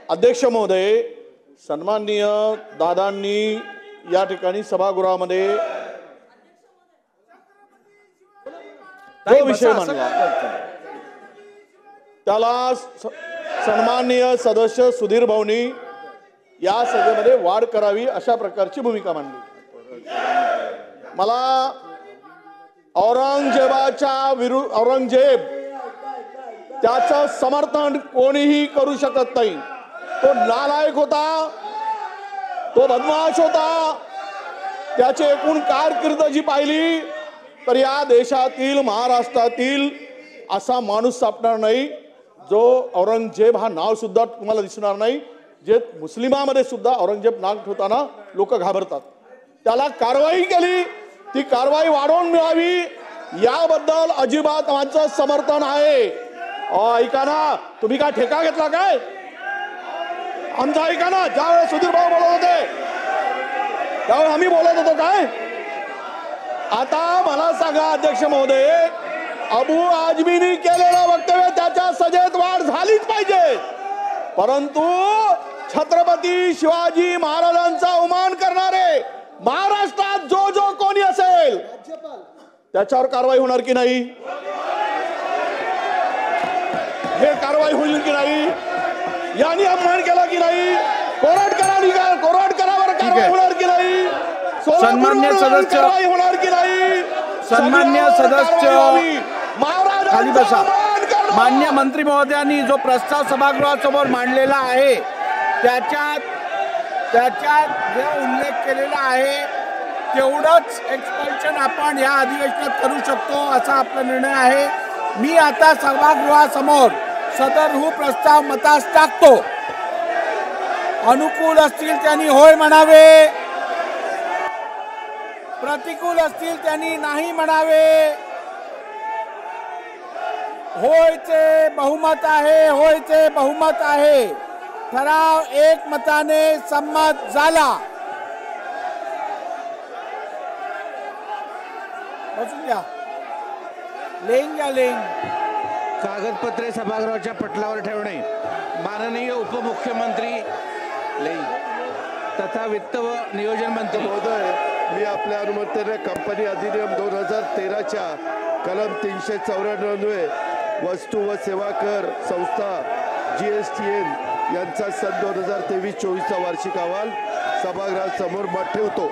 अध्यक्ष महोदय, सन्माननीय दादांनी या ठिकाणी सभागृहामध्ये जो विषय मांडला त्याला सन्माननीय सदस्य सुधीर भाऊंनी या सभेमध्ये वाढ करावी अशा प्रकारची भूमिका मांडली। मला औरंगजेब त्याचं समर्थन कोणीही करू शकत नाही। तो नालायक होता, तो बदमाश होता। त्याची एकूण कारकीर्द जी पाहिली तर या देशातील महाराष्ट्रातील असा माणूस सापडणार नाही जो औरंगजेब हा नाव सुद्धा तुम्हाला दिसणार नाही। जे मुस्लिमांमध्ये सुद्धा औरंगजेब नाव ठेवताना लोक घाबरतात। त्याला कारवाई केली, ती कारवाई वाढवून मिळावी याबद्दल अजिबात माझं समर्थन आहे। ऐका ना, तुम्ही काय ठेका घेतला काय? आमचं ऐका ना, ज्यावेळेस सुधीर भाऊ बोलत होते त्यावेळेस आम्ही बोलत होतो काय? आता मला सांगा अध्यक्ष महोदय, अबू आजमीनी केलेलं वक्तव्य त्याच्या सजेत वाढ झालीच पाहिजे, परंतु छत्रपती शिवाजी महाराजांचा अवमान करणारे महाराष्ट्रात जो जो कोणी असेल त्याच्यावर कारवाई होणार की नाही? हे कारवाई होईल की नाही? यांनी अपमान केला की नाही? कोरड करावर कारवाई होणार की नाही? सन्मान्य सदस्य होणार की नाही? सन्मान्य सदस्य खाली बसा। मान्य मंत्री महोदयांनी जो प्रस्ताव सभागृहासमोर मांडलेला आहे त्याच्यात जे उल्लेख केलेला आहे तेवढंच एक्सपल्शन आपण या अधिवेशनात करू शकतो असा आपला निर्णय आहे। मी आता सभागृहासमोर सदर प्रस्ताव मतास टाकतो। अनुकूल असतील त्यांनी होय म्हणावे, प्रतिकूल असतील त्यांनी नाही म्हणावे। होयचे बहुमत आहे, होयचे बहुमत आहे। ठराव एकमताने संमत झाला। बसून घ्या, लेंग कागदपत्रे सभागृहाच्या पटलावर ठेवणे। माननीय उपमुख्यमंत्री तथा वित्त व नियोजन मंत्री महोदय, मी आपल्या अनुमतीने कंपनी अधिनियम 2013च्या कलम 394 वस्तू व सेवा कर संस्था GSTN यांचा सन 2023-24चा वार्षिक अहवाल सभागृहासमोर ठेवतो।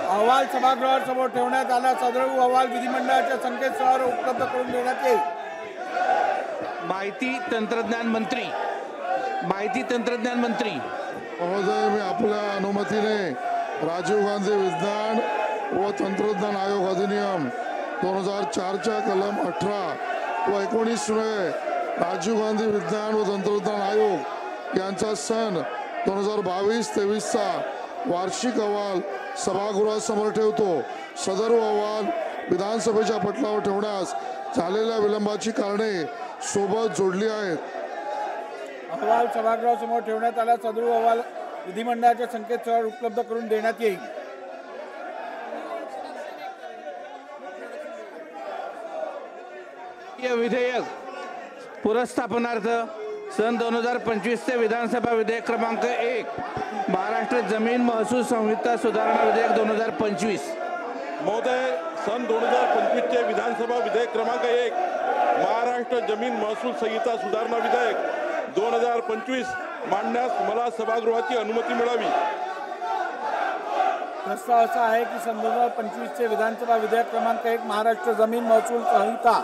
अहवाल सभागृहासमोर ठेवण्यात आला। सदर अहवाल विधिमंडळाच्या संकेतस्थळावर उपलब्ध करून देण्यात येईल। माहिती तंत्रज्ञान मंत्री महोदय, मी आपल्या अनुमतीने राजीव गांधी विज्ञान व तंत्रज्ञान आयोग अधिनियम 2004च्या कलम 18 व 19 राजीव गांधी विज्ञान व तंत्रज्ञान आयोग यांचा सन 2022-23चा वार्षिक अहवाल सभागृहासमोर ठेवतो। सदर अहवाल विधानसभेच्या पटलावर ठेवण्यास झालेल्या विलंबाची कारणे सोबत जोडली आहेत। अहवाल सभागृहासमोर ठेवण्यात आला। सदर अहवाल विधिमंडळाच्या संकेतस्थळावर उपलब्ध करून देण्यात येईल। विधेयक पुनर्स्थापनार्थ सन 2025चे विधानसभा विधेयक क्रमांक 1 महाराष्ट्र जमीन महसूल संहिता सुधारणा विधेयक 2025। महोदय, सन 2025चे विधानसभा विधेयक क्रमांक 1 महाराष्ट्र जमीन महसूल संहिता सुधारणा विधेयक 2025 मांडण्यास मला सभागृहाची अनुमती मिळावी। प्रस्ताव असा आहे की सन 2025चे विधानसभा विधेयक क्रमांक 1 महाराष्ट्र जमीन महसूल संहिता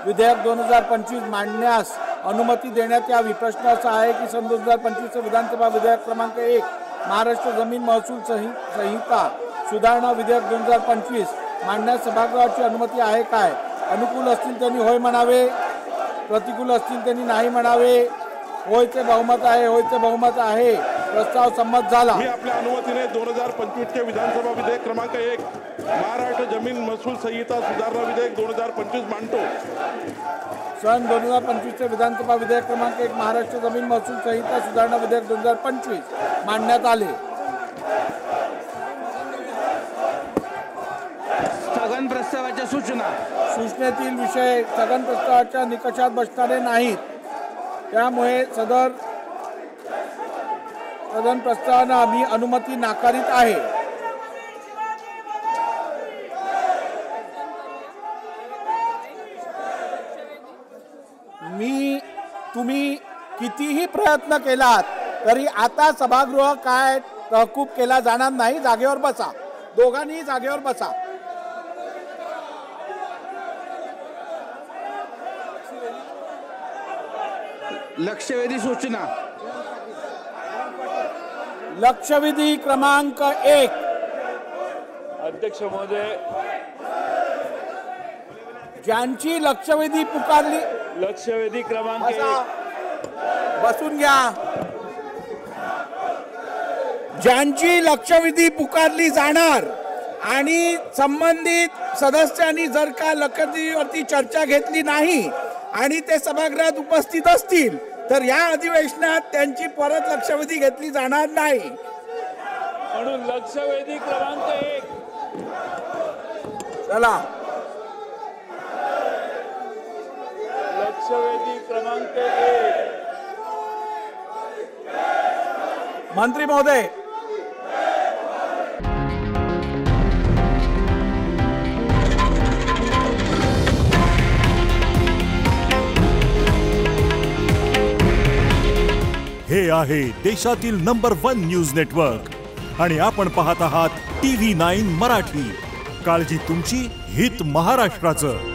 विधेयक 2025 मांडण्यास अनुमती देण्यात यावी। प्रश्न असा आहे की सन 2025चे विधानसभा विधेयक क्रमांक 1 महाराष्ट्र जमीन महसूल संहिता सुधारणा विधेयक 2025 मांडण्यास सभागृहाची अनुमती आहे काय? अनुकूल असतील त्यांनी होय म्हणावे, प्रतिकूल असतील त्यांनी नाही म्हणावे। होयचे बहुमत आहे, होयचे बहुमत आहे। प्रस्ताव संमत झाला। मी आपल्या अनुमतीने 2025चे विधानसभा विधेयक क्रमांक 1 महाराष्ट्र जमीन महसूल संहिता सुधारणा विधेयक 2025 मांडतो। सन 2025चे विधानसभा विधेयक क्रमांक 1 महाराष्ट्र जमीन महसूल संहिता सुधारणा विधेयक 2025 मांडण्यात आले। स्थगन प्रस्तावाच्या सूचनेतील विषय स्थगन प्रस्तावाच्या निकषात बसणारे नाहीत, त्यामुळे सदर सदन प्रस्तावानं आम्ही अनुमती नाकारीत आहे. तुम्ही कितीही प्रयत्न केलात तरी आता सभागृह काय तहकूब केला जाणार नाही. जागेवर बसा, दोघांनी जागेवर बसा. लक्षवेधी सूचना. लक्षवेधी क्रमांक 1. अध्यक्ष महोदय, ज्यांची लक्षवेधी पुकारली, लक्षवेधी क्रमांक बसा, बसून घ्या. ज्यांची लक्षवेधी पुकारली जाणार आणि संबंधित सदस्यांनी जर का लक्षवेधीवरती चर्चा घेतली नाही आणि ते सभागृहात उपस्थित असतील तर या अधिवेशनात त्यांची परत लक्षवेधी घेतली जाणार नाही. म्हणून लक्षवेधी क्रमांक 1. चला, लक्षवेधी क्रमांक 1. मंत्री महोदय, हे आहे देशातील नंबर 1 न्यूज नेटवर्क आणि आपण पाहत आहात TV9 मराठी. काळजी तुमची, हित महाराष्ट्राचं.